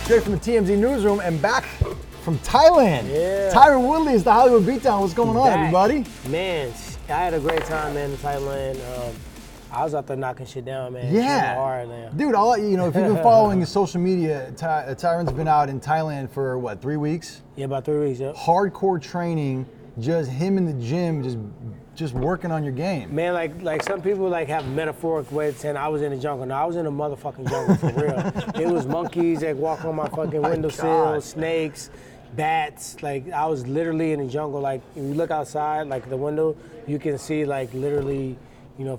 Straight from the TMZ newsroom and back from Thailand. Yeah. Tyron Woodley is the Hollywood Beatdown. What's going on, everybody? Man, I had a great time, man, in Thailand. I was out there knocking shit down, man. Yeah. Hard, man. Dude, if you've been following his social media, Tyron's been out in Thailand for, what, 3 weeks? Yeah, about 3 weeks, yeah. Hardcore training, just him in the gym, just working on your game. Man, like some people have metaphoric way of saying I was in the jungle. No, I was in the motherfucking jungle for real. It was monkeys that walk on my fucking windowsill, snakes, bats. Like I was literally in the jungle. Like if you look outside, like the window, you can see like literally,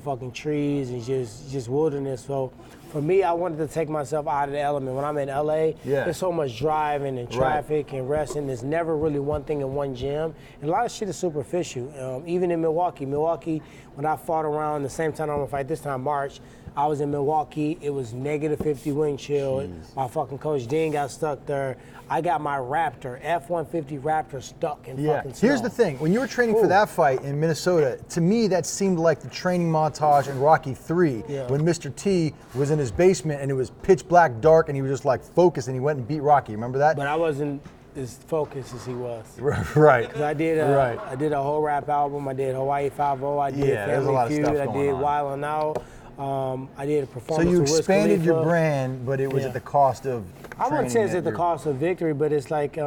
fucking trees and just wilderness. So for me, I wanted to take myself out of the element. When I'm in LA, there's so much driving and traffic and resting. There's never really one thing in one gym. And a lot of shit is superficial. Even in Milwaukee, when I fought around the same time I'm gonna fight this time, March, I was in Milwaukee. It was negative 50 wind chill. Jeez. My fucking coach Dean got stuck there. I got my Raptor, F-150 Raptor stuck in fucking snow. Here's the thing. When you were training for that fight in Minnesota, to me that seemed like the training montage in Rocky 3 when Mr. T was in his basement and it was pitch black dark and he was just like focused and he went and beat Rocky. Remember that? But I wasn't as focused as he was. Right. Because I did a whole rap album. I did Hawaii 5-0. I did Family Feud. I did Wild 'N Out. I did a performance. So you with Wiz expanded your Khalifa. brand, but it was at the cost of. I wouldn't say it's at the cost of victory, but it's like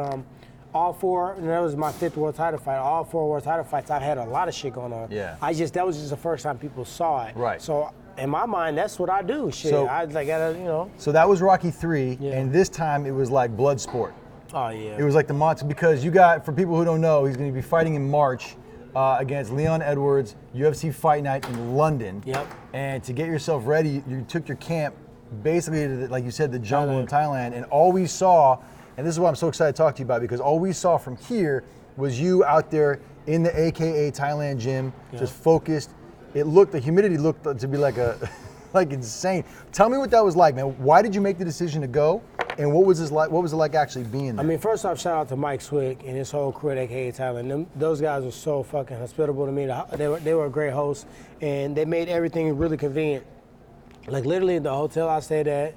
all four. And that was my 5th world title fight. All 4 world title fights, I've had a lot of shit going on. Yeah. That was just the first time people saw it. Right. So in my mind, that's what I do. Shit. So, So that was Rocky 3, and this time it was like blood sport. Oh yeah. It was like the monster because you got, for people who don't know, he's going to be fighting in March. Against Leon Edwards, UFC Fight Night in London. Yep. And to get yourself ready, you took your camp basically to, like you said, the jungle in Thailand. And all we saw, and this is what I'm so excited to talk to you about, because all we saw from here was you out there in the AKA Thailand gym, just focused. The humidity looked to be like insane. Tell me what that was like, man. Why did you make the decision to go? And what was it like actually being there? I mean, first off, shout out to Mike Swick and his whole crew at AKA Thailand. Those guys were so fucking hospitable to me. They were a great host, and they made everything really convenient. Like literally, the hotel I stayed at,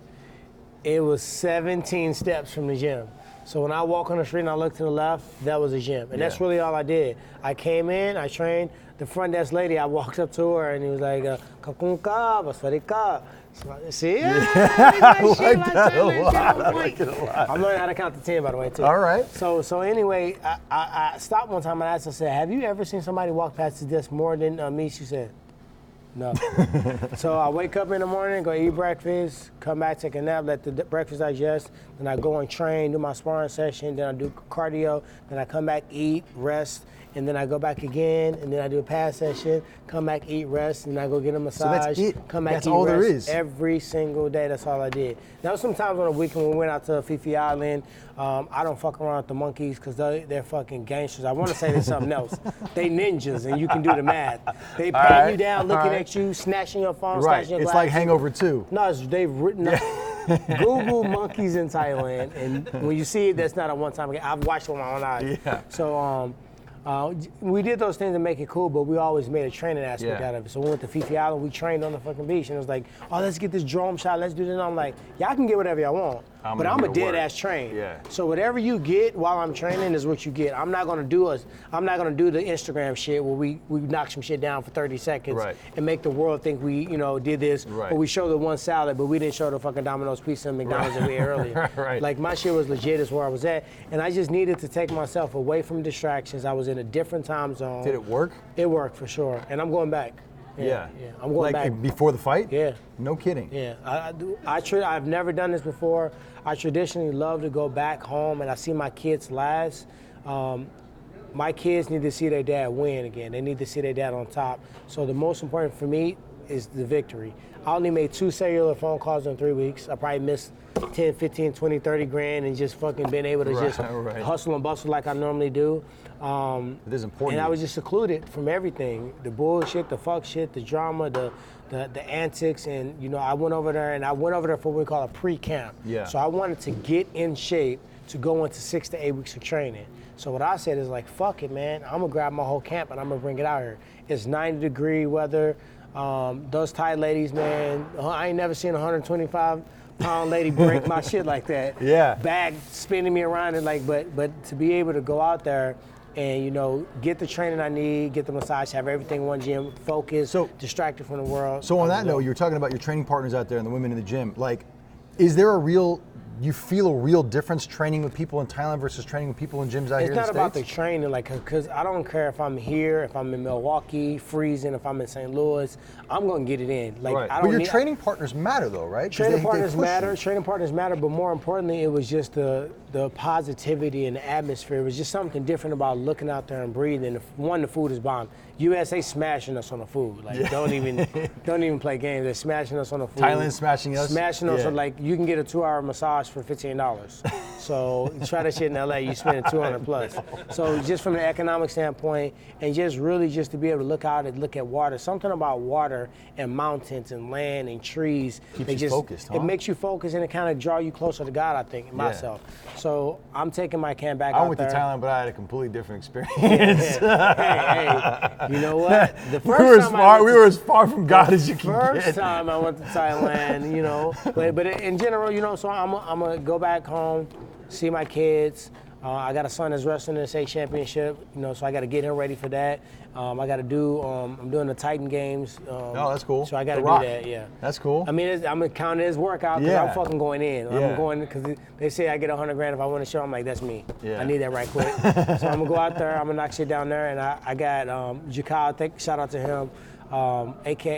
it was 17 steps from the gym. So when I walk on the street and I look to the left, that was a gym. And that's really all I did. I came in, I trained. The front desk lady, I walked up to her and he was like, "Kakun ka, baswari ka." See? I like that a lot. I'm learning how to count to 10, by the way, too. All right. So anyway, I stopped one time and I asked her, I said, "Have you ever seen somebody walk past the desk more than me?" She said, "No." So I wake up in the morning, go eat breakfast, come back, take a nap, let the breakfast digest, then I go and train, do my sparring session, then I do cardio, then I come back, eat, rest, and then I go back again, and then I do a pad session, come back, eat, rest, and I go get a massage. So that's it. Come back, that's eat, all rest. there is. Every single day, that's all I did. Now, sometimes on the weekend when we went out to Fifi Island, I don't fuck around with the monkeys because they're fucking gangsters. I want to say there's something else. They ninjas, and you can do the math. They pat you down, looking at you, snatching your phone, snatching your It's glasses. like Hangover 2. No, they've written up. Google monkeys in Thailand, and when you see it, that's not a one-time game. I've watched it with my own eyes. Yeah. So we did those things to make it cool, but we always made a training aspect out of it. So we went to Fifi Island, we trained on the fucking beach, and it was like, "Oh, let's get this drone shot, let's do this." And I'm like, y'all can get whatever y'all want, but I'm a dead-ass train. Yeah. So whatever you get while I'm training is what you get. I'm not gonna do the Instagram shit where we knock some shit down for 30 seconds and make the world think we did this, or we show the one salad, but we didn't show the fucking Domino's pizza and McDonald's that we ate earlier. Like my shit was legit is where I was at, and I just needed to take myself away from distractions. I was in a different time zone. Did it work? It worked for sure, and I'm going back. Yeah. I'm going back. Like before the fight? Yeah. No kidding. Yeah, I've never done this before. I traditionally love to go back home and I see my kids last. My kids need to see their dad win again. They need to see their dad on top. So the most important for me is the victory. I only made 2 cellular phone calls in 3 weeks. I probably missed 10, 15, 20, 30 grand and just fucking been able to just hustle and bustle like I normally do. It is important. And I was just secluded from everything. The bullshit, the fuck shit, the drama, the antics, and I went over there for what we call a pre-camp. Yeah. So I wanted to get in shape to go into 6 to 8 weeks of training. So what I said is like, fuck it, man. I'm gonna grab my whole camp and I'm gonna bring it out here. It's 90-degree weather. Those Thai ladies, man, I ain't never seen 125 pound lady break my shit like that. Yeah. Back spinning me around and like, but to be able to go out there and, you know, get the training I need, get the massage, have everything in one gym, focus, distracted from the world. So on that note, you were talking about your training partners out there and the women in the gym. Like, is there you feel a real difference training with people in Thailand versus training with people in gyms out here in the States? It's not about the training, like, because I don't care if I'm here, if I'm in Milwaukee, freezing, if I'm in St. Louis, I'm going to get it in. Like, right. I don't But your training partners matter though, right? Training partners matter, but more importantly, it was just the positivity and the atmosphere. It was just something different about looking out there and breathing. One, the food is bomb. USA smashing us on the food. Like, don't even play games. They're smashing us on the food. Thailand smashing us? Smashing us. Like, you can get a 2-hour massage for $15. So try that shit in LA, you spend $200 plus. So just from the economic standpoint, and just really just to be able to look out and look at water, something about water and mountains and land and trees. Keeps you focused, huh? It makes you focus and it kind of draw you closer to God, I think, myself. So I'm taking my camp back out there. I went to Thailand, but I had a completely different experience. Hey, you know what? The we were as far from God as you can get. First time I went to Thailand, you know, but in general, you know, so I'm gonna go back home, see my kids. I got a son that's wrestling in the state championship, you know, so I got to get him ready for that. I got to do, I'm doing the Titan Games. Oh, that's cool. So I got to do that, yeah. That's cool. I mean, I'm going to count it as workout because I'm fucking going in. I'm going, because they say I get $100,000 if I win a show. I'm like, that's me. Yeah. I need that right quick. So I'm going to go out there, I'm going to knock shit down there, and I got Jakal, shout out to him. ATT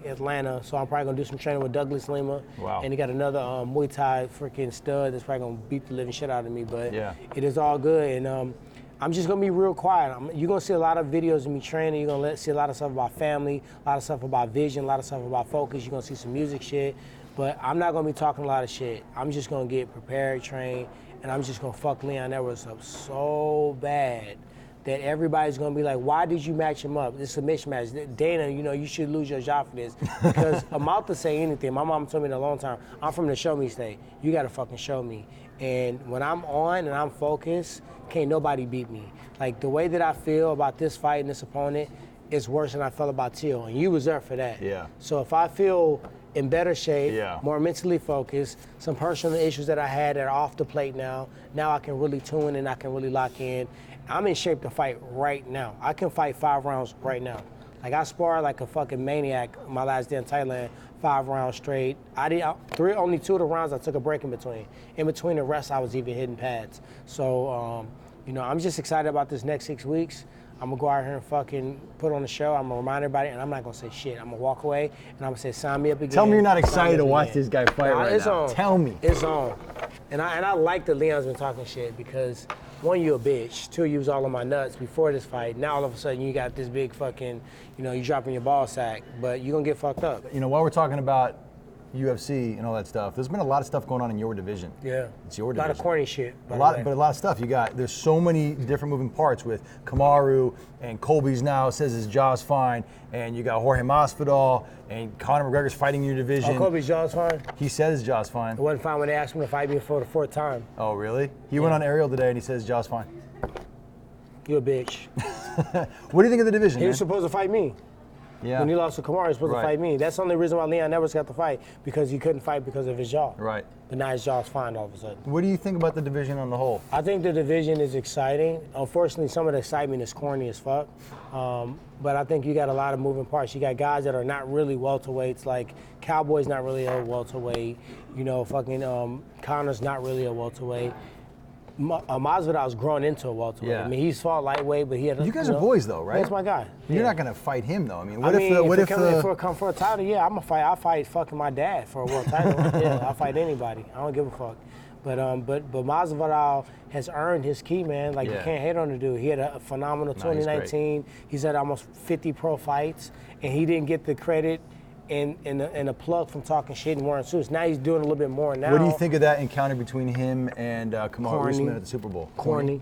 Atlanta, so I'm probably gonna do some training with Douglas Lima. Wow. And he got another Muay Thai freaking stud that's probably gonna beat the living shit out of me, but it is all good. And I'm just gonna be real quiet. You're gonna see a lot of videos of me training. You're gonna see a lot of stuff about family, a lot of stuff about vision, a lot of stuff about focus. You're gonna see some music shit, but I'm not gonna be talking a lot of shit. I'm just gonna get prepared, train, and I'm just gonna fuck Leon Edwards up so bad that everybody's gonna be like, why did you match him up? This is a mismatch. Dana, you know, you should lose your job for this. Because I'm out to say anything. My mom told me in a long time, I'm from the show me state. You gotta fucking show me. And when I'm on and I'm focused, can't nobody beat me. Like, the way that I feel about this fight and this opponent is worse than I felt about Teal. And you was there for that. Yeah. So if I feel in better shape, more mentally focused, some personal issues that I had that are off the plate now I can really tune and I can really lock in. I'm in shape to fight right now. I can fight 5 rounds right now. Like, I sparred like a fucking maniac my last day in Thailand, 5 rounds straight. Only 2 of the rounds I took a break in between. In between the rest, I was even hitting pads. So, you know, I'm just excited about this next 6 weeks. I'm gonna go out here and fucking put on the show. I'm gonna remind everybody, and I'm not gonna say shit. I'm gonna walk away, and I'm gonna say, sign me up again. Tell me you're not excited to watch this guy fight right it's now. On. Tell me. It's on. And I like that Leon's been talking shit because, 1, you a bitch. 2, you was all on my nuts before this fight. Now all of a sudden you got this big fucking, you know, you dropping your ball sack, but you gonna get fucked up. You know, while we're talking about UFC and all that stuff, there's been a lot of stuff going on in your division. Yeah. It's your A division. lot of corny shit. But a lot of stuff. There's so many different moving parts with Kamaru, and Colby's now says his jaw's fine, and you got Jorge Masvidal, and Conor McGregor's fighting in your division. Oh, Colby's jaw's fine? He said his jaw's fine. It wasn't fine when they asked him to fight me for the 4th time. Oh, really? He went on Ariel today and he says his jaw's fine. You a bitch. What do you think of the division, He was supposed to fight me. Yeah. When he lost to Kamaru, he was supposed to fight me. That's the only reason why Leon Edwards got the fight, because he couldn't fight because of his jaw. Right. But now his jaw's fine all of a sudden. What do you think about the division on the whole? I think the division is exciting. Unfortunately, some of the excitement is corny as fuck. But I think you got a lot of moving parts. You got guys that are not really welterweights, like Cowboy's not really a welterweight. You know, fucking Conor's not really a welterweight. Masvidal's grown into a welterweight. Yeah. I mean, he's fought lightweight, but he had. You guys are boys, though, right? That's my guy. You're not gonna fight him, though. I mean, if it come for a title, yeah, I'm gonna fight. I'll fight fucking my dad for a world title. Yeah, I'll fight anybody. I don't give a fuck. But Masvidal has earned his key, man. Like, you can't hate on the dude. He had a phenomenal 2019. He's had almost 50 pro fights, and he didn't get the credit and a plug from talking shit and wearing suits. Now he's doing a little bit more now. What do you think of that encounter between him and Kamaru Usman at the Super Bowl? Corny.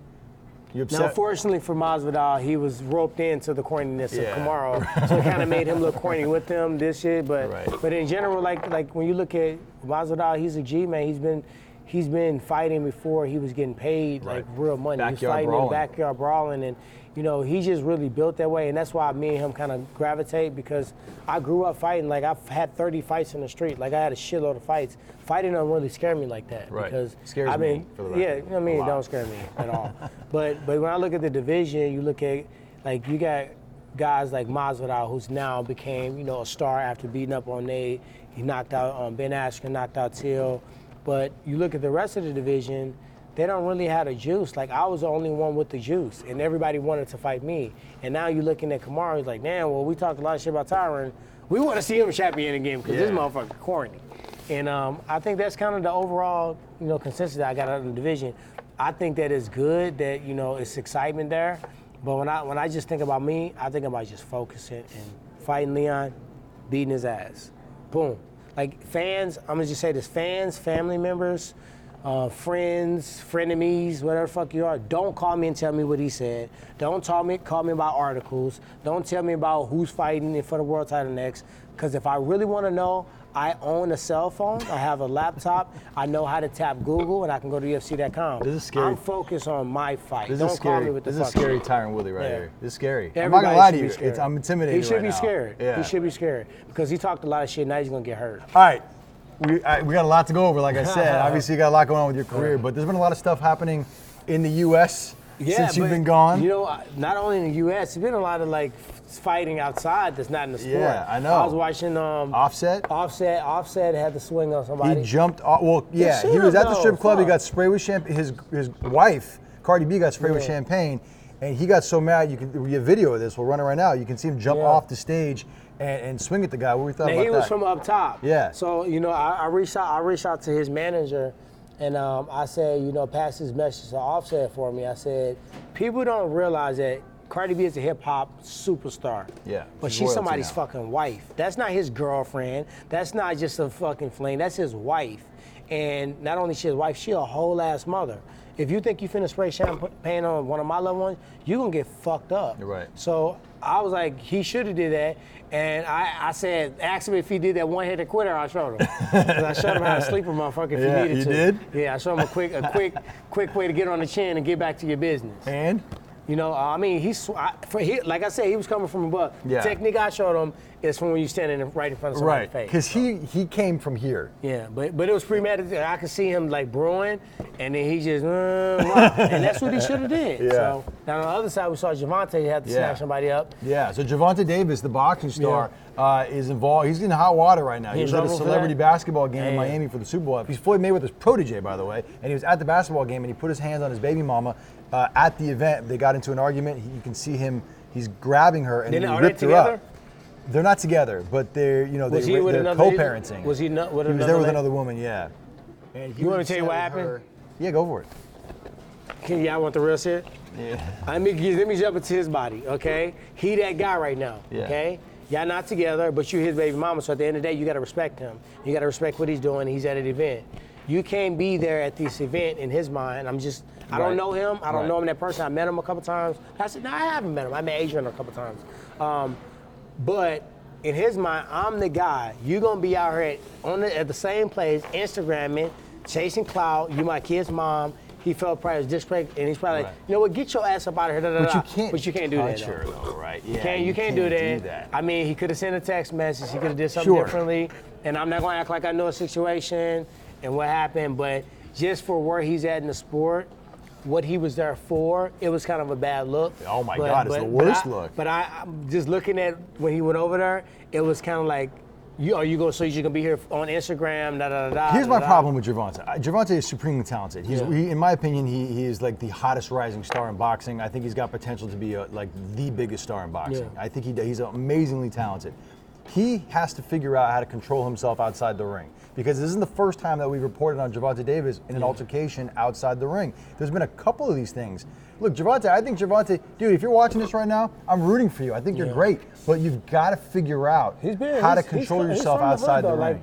You upset? Now, fortunately for Masvidal, he was roped into the corniness of Kamaru, so it kind of made him look corny with him, this shit. But in general, like when you look at Masvidal, he's a G, man. He's been fighting before he was getting paid like real money. Backyard he was fighting brawling. in backyard brawling, and you know, he just really built that way, and that's why me and him kind of gravitate, because I grew up fighting. Like, I've had 30 fights in the street. Like, I had a shitload of fights. Fighting don't really scare me like that. Right. Because, Scares me, for the record. Yeah, you know what I mean? It don't scare me at all. But when I look at the division, you look at, like, you got guys like Masvidal, who's now became, you know, a star after beating up on Nate. He knocked out Ben Askren, knocked out Till. But you look at the rest of the division, they don't really have the juice. Like, I was the only one with the juice, and everybody wanted to fight me. And now you're looking at Kamaru, he's like, damn, well, we talked a lot of shit about Tyron. We want to see him champion again because this motherfucker corny. And I think that's kind of the overall, you know, consensus that I got out of the division. I think that it's good that, you know, it's excitement there. But when I just think about me, I think about just focusing and fighting Leon, beating his ass. Boom. Like, fans, I'm going to just say this, fans, family members, friends, frenemies, whatever the fuck you are, don't call me and tell me what he said. Don't call me about articles. Don't tell me about who's fighting for the world title next. Because if I really want to know, I own a cell phone, I have a laptop, I know how to tap Google, and I can go to UFC.com. This is scary. I'm focused on my fight. This Don't is scary. call me with the This is scary Tyron Woodley right here. This is scary. Everybody I'm not going to lie to you. should be scared. I'm intimidated He should right be now. scared. Yeah. He should be scared because he talked a lot of shit. Now he's going to get hurt. All right. We got a lot to go over, like I said. Obviously, you got a lot going on with your career, but there's been a lot of stuff happening in the U.S. since you've been gone. You know, not only in the U.S., there's been a lot of, like, fighting outside that's not in the sport. Yeah, I know. I was watching Offset had to swing on somebody. He jumped off. Well, yeah, he was at the strip club. He got sprayed with champagne. His wife, Cardi B, got sprayed with champagne, and he got so mad. We have video of this. We'll run it right now. You can see him jump off the stage and swing at the guy. What we thought about that? He was from up top. Yeah. So, you know, I reached out to his manager, and I said, you know, pass his message to Offset for me. I said, people don't realize that Cardi B is a hip-hop superstar. Yeah. But she's somebody's fucking wife. That's not his girlfriend. That's not just a fucking fling. That's his wife. And not only she his wife, she a whole-ass mother. If you think you finna spray champagne on one of my loved ones, you gonna get fucked up. You're right. So I was like, he should have did that. And I said, ask him if he did that one-hitter quitter. I showed him. 'Cause I showed him how to sleep a motherfucker if you needed to. You did? Yeah, I showed him a quick way to get on the chin and get back to your business. And? You know, I mean, like I said, he was coming from above. Yeah. The technique I showed him is from when you're standing right in front of somebody's face. Because he came from here. Yeah, but it was premeditated. I could see him like brewing, and then he just, and that's what he should have did. Yeah. So now on the other side, we saw Gervonta had to snatch somebody up. Yeah, so Gervonta Davis, the boxing star, is involved. He's in hot water right now. He was at a celebrity basketball game in Miami for the Super Bowl. He's Floyd Mayweather's protege, by the way, and he was at the basketball game, and he put his hands on his baby mama at the event. They got into an argument. You can see him. He's grabbing her, and then he ripped her up. They're not together, but they're they're co-parenting. Was he not with another? He was there with another woman, yeah. And you want to tell you what happened? Yeah, go for it. Y'all want the real shit? Yeah. Let me jump into his body, okay? He that guy right now, okay? Y'all not together, but you his baby mama, so at the end of the day, you got to respect him. You got to respect what he's doing. He's at an event. You can't be there at this event in his mind. I don't know him. I don't know him that person. I met him a couple times. I said, no, I haven't met him. I met Adrian a couple times. But in his mind, I'm the guy. You're going to be out here at the same place, Instagramming, chasing clout. You my kid's mom. He felt probably disrespect, and he's probably like, you know what, get your ass up out of here. But you can't do that. Her, though, right? Yeah, you can't do that. I mean, he could have sent a text message. He could have did something differently. And I'm not going to act like I know a situation and what happened, but just for where he's at in the sport, what he was there for, it was kind of a bad look. Oh my God, it's the worst look. But I'm just looking at when he went over there, it was kind of like, you're gonna be here on Instagram, Here's my problem with Gervonta. Gervonta is supremely talented. In my opinion, he is like the hottest rising star in boxing. I think he's got potential to be like the biggest star in boxing. I think he's amazingly talented. He has to figure out how to control himself outside the ring, because this isn't the first time that we've reported on Gervonta Davis in an altercation outside the ring. There's been a couple of these things. Look, I think Gervonta, dude, if you're watching this right now, I'm rooting for you. I think you're great, but you've got to figure out how to control yourself outside the ring.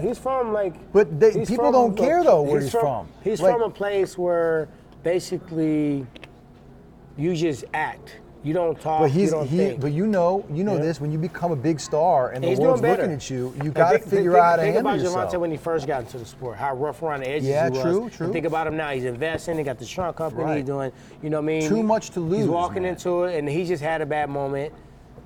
He's from But people don't care though where he's from. He's from a place where basically you just act. You don't talk. But you don't think. But you know this. When you become a big star and the He's world's doing better. looking at you got to figure out how to handle yourself. Think about Gervonta when he first got into the sport, how rough around the edges he was. True. And think about him now. He's investing. He got the trunk company. Right. He's doing, you know what I mean? Too much to lose. He's walking man. into it, and he just had a bad moment.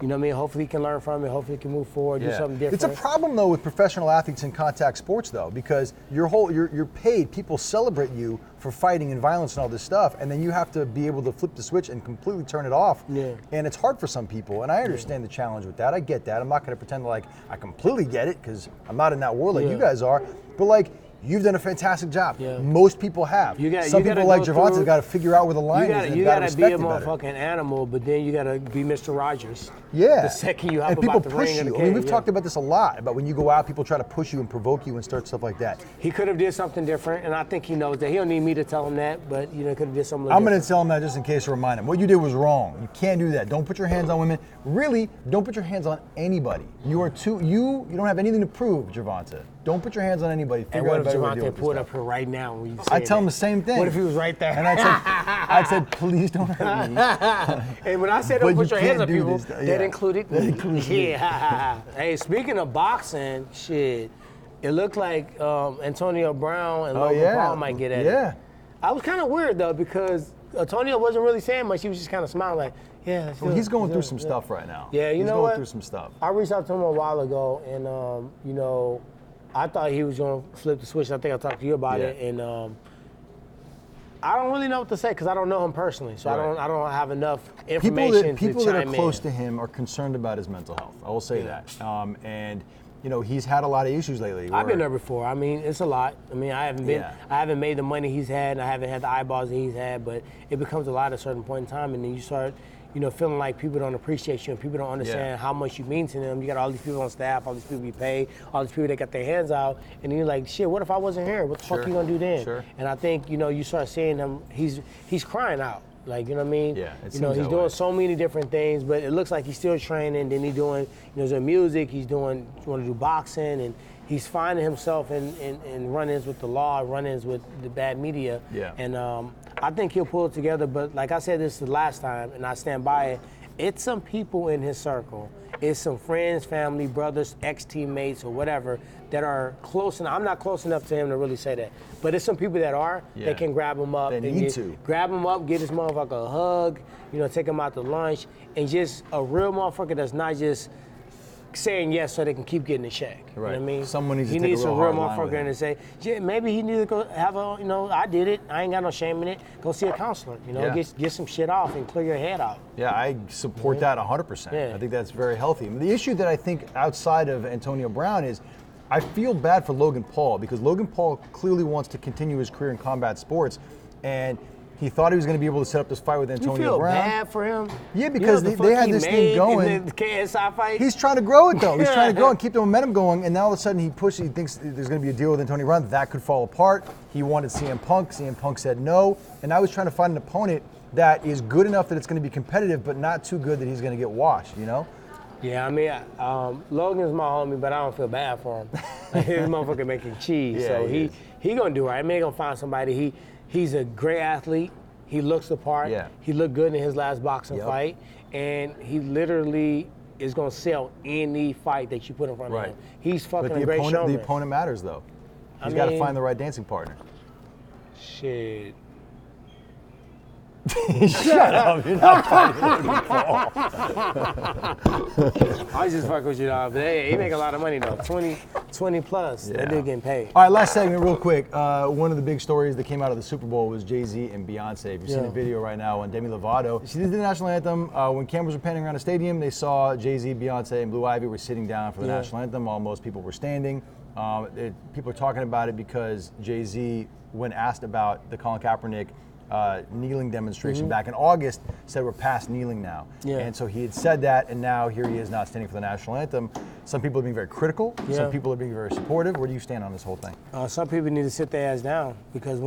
You know what I mean? Hopefully he can learn from it. Hopefully he can move forward, do something different. It's a problem though with professional athletes in contact sports though, because you're paid. People celebrate you for fighting and violence and all this stuff, and then you have to be able to flip the switch and completely turn it off. Yeah. And it's hard for some people, and I understand the challenge with that. I get that. I'm not going to pretend like I completely get it because I'm not in that world like you guys are. But like, you've done a fantastic job. Yeah. Most people have. Some people like Gervonta got to figure out where the line is. You got to be a motherfucking animal, but then you got to be Mr. Rogers. Yeah. The second you hop and people about the push ring you. in the I mean, cage, we've talked about this a lot, about when you go out, people try to push you and provoke you and start stuff like that. He could have did something different, and I think he knows that. He don't need me to tell him that, but you know, could have did something. I'm going to tell him that just in case to remind him. What you did was wrong. You can't do that. Don't put your hands on women. Really, don't put your hands on anybody. You don't have anything to prove, Gervonta. Don't put your hands on anybody. And what if Gervonta pulled up here right now when you say I'd tell him the same thing. What if he was right there? And I said, please don't hurt me. And when I said don't put your hands on people, that included me. Yeah. Hey, speaking of boxing, shit, it looked like Antonio Brown and Logan Paul might get at it. I was kind of weird though because Antonio wasn't really saying much. He was just kind of smiling like, yeah. Well, he's going through some stuff right now. Yeah, he's know going what? through some stuff. I reached out to him a while ago, and you know, I thought he was going to flip the switch. I think I talked to you about it, and I don't really know what to say because I don't know him personally, so I don't have enough information. People that are close to him are concerned about his mental health. I will say that, and you know, he's had a lot of issues lately. I've been there before. I mean, it's a lot. I mean, I haven't made the money he's had, and I haven't had the eyeballs that he's had, but it becomes a lot at a certain point in time, and then you start, you know, feeling like people don't appreciate you and people don't understand how much you mean to them. You got all these people on staff, all these people you pay, all these people that got their hands out, and then you're like, shit, what if I wasn't here? What the fuck you gonna do then? Sure. And I think, you know, you start seeing him, he's crying out. Like, you know what I mean? Yeah, you know, he's doing so many different things, but it looks like he's still training. Then he's doing, you know, music. He's want to do boxing, and he's finding himself in run-ins with the law, run-ins with the bad media. Yeah. And I think he'll pull it together. But like I said this the last time, and I stand by it. It's some people in his circle. It's some friends, family, brothers, ex-teammates, or whatever that are close enough. I'm not close enough to him to really say that. But it's some people that are. That can grab him up. They need to. Grab him up, give this motherfucker a hug, you know, take him out to lunch, and just a real motherfucker that's not just saying yes so they can keep getting a check. Right. You know what I mean? Someone needs to he take needs a real some real hard line with motherfucker him. and say, yeah, maybe he needs to go have a, you know, I did it. I ain't got no shame in it. Go see a counselor. You know, get some shit off and clear your head out. Yeah, I support that 100%. Yeah. I think that's very healthy. The issue that I think outside of Antonio Brown is I feel bad for Logan Paul because Logan Paul clearly wants to continue his career in combat sports, and he thought he was going to be able to set up this fight with Antonio Brown. You feel bad for him? Yeah, because they had this thing going. In the KSI fight? He's trying to grow it though. He's trying to grow and keep the momentum going, and now all of a sudden he thinks there's going to be a deal with Antonio Brown. That could fall apart. He wanted CM Punk. CM Punk said no, and I was trying to find an opponent that is good enough that it's going to be competitive, but not too good that he's going to get washed, you know? Yeah, I mean, Logan's my homie, but I don't feel bad for him. Like, this motherfucker making cheese, so he gonna do right. I mean, he gonna find somebody. He's a great athlete. He looks the part. Yeah. He looked good in his last boxing fight, and he literally is gonna sell any fight that you put in front of him. He's fucking a great showman. The opponent matters though. He's got to find the right dancing partner. Shit. Shut up, you're not fighting Logan Paul. I just fuck with you, dog. But hey, he make a lot of money though. 20 plus. That dude getting paid. All right, last segment real quick. One of the big stories that came out of the Super Bowl was Jay-Z and Beyonce. If you've seen the video right now on Demi Lovato, she did the national anthem. When cameras were panning around the stadium, they saw Jay-Z, Beyonce, and Blue Ivy were sitting down for the national anthem while most people were standing. People are talking about it because Jay-Z, when asked about the Colin Kaepernick kneeling demonstration back in August, said we're past kneeling now. Yeah. And so he had said that, and now here he is not standing for the national anthem. Some people are being very critical. Yeah. Some people are being very supportive. Where do you stand on this whole thing? Some people need to sit their ass down because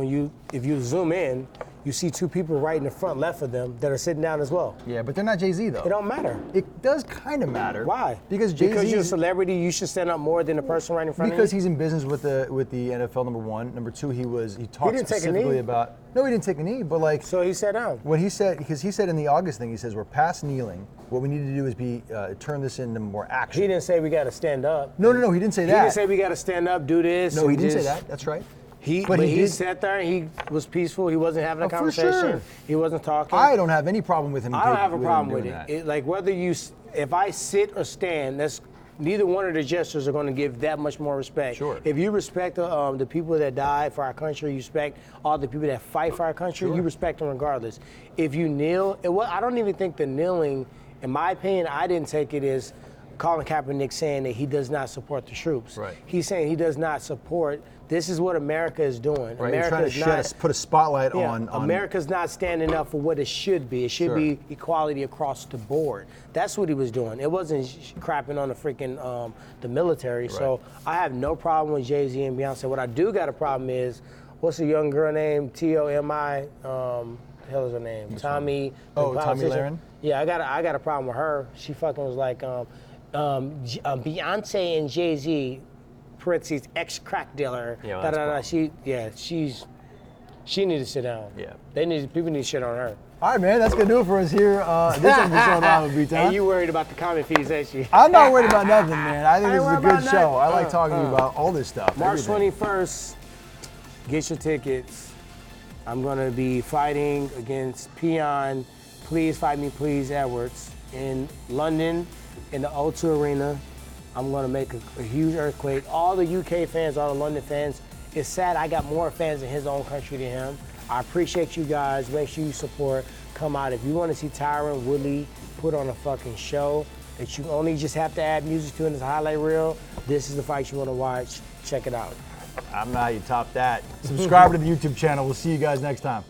if you zoom in, you see two people right in the front left of them that are sitting down as well. Yeah, but they're not Jay-Z though. It don't matter. It does kind of matter. Why? Because Jay-Z. Because you're a celebrity, you should stand up more than the person right in front of you. Because he's in business with the NFL, number one. Number two, he talked didn't take a specifically knee. about. No, he didn't take a knee, but like. So he sat down. What he said, because he said in the August thing, he says we're past kneeling. What we need to do is turn this into more action. He didn't say we got to stand up. No, he didn't say that. He didn't say we got to stand up, do this. No, he didn't say that. That's right. But he sat there and he was peaceful. He wasn't having a conversation. For sure. He wasn't talking. I don't have any problem with him. I don't have a problem with that. it. Like whether if I sit or stand, neither one of the gestures are going to give that much more respect. Sure. If you respect the people that died for our country, you respect all the people that fight for our country, you respect them regardless. If you kneel, I don't even think the kneeling, in my opinion, I didn't take it as Colin Kaepernick saying that he does not support the troops. Right. He's saying he does not support. This is what America is doing. Right. America You're trying to put a spotlight on. America's not standing up for what it should be. It should be equality across the board. That's what he was doing. It wasn't crapping on the freaking the military. Right. So I have no problem with Jay-Z and Beyonce. What I do got a problem is, what's a young girl named Tomi? The hell is her name? Tommy. Tommy Lahren? Yeah, I got a problem with her. She fucking was like Beyonce and Jay-Z. Parentheses, ex-crack dealer. Yeah, She needs to sit down. Yeah. People need to shit on her. All right, man, that's gonna do it for us here. This episode of Beatdown. And you worried about the comment feeds, ain't you? I'm not worried about nothing, man. I think this is a good show. I like talking to you about all this stuff. March everything. 21st, get your tickets. I'm gonna be fighting against Peon. Please fight me, please, Edwards in London, in the O2 Arena. I'm gonna make a huge earthquake. All the UK fans, all the London fans, it's sad I got more fans in his own country than him. I appreciate you guys. Make sure you support. Come out. If you want to see Tyron Woodley put on a fucking show that you only just have to add music to in this highlight reel, this is the fight you want to watch. Check it out. I'm not how you top that. Subscribe to the YouTube channel. We'll see you guys next time.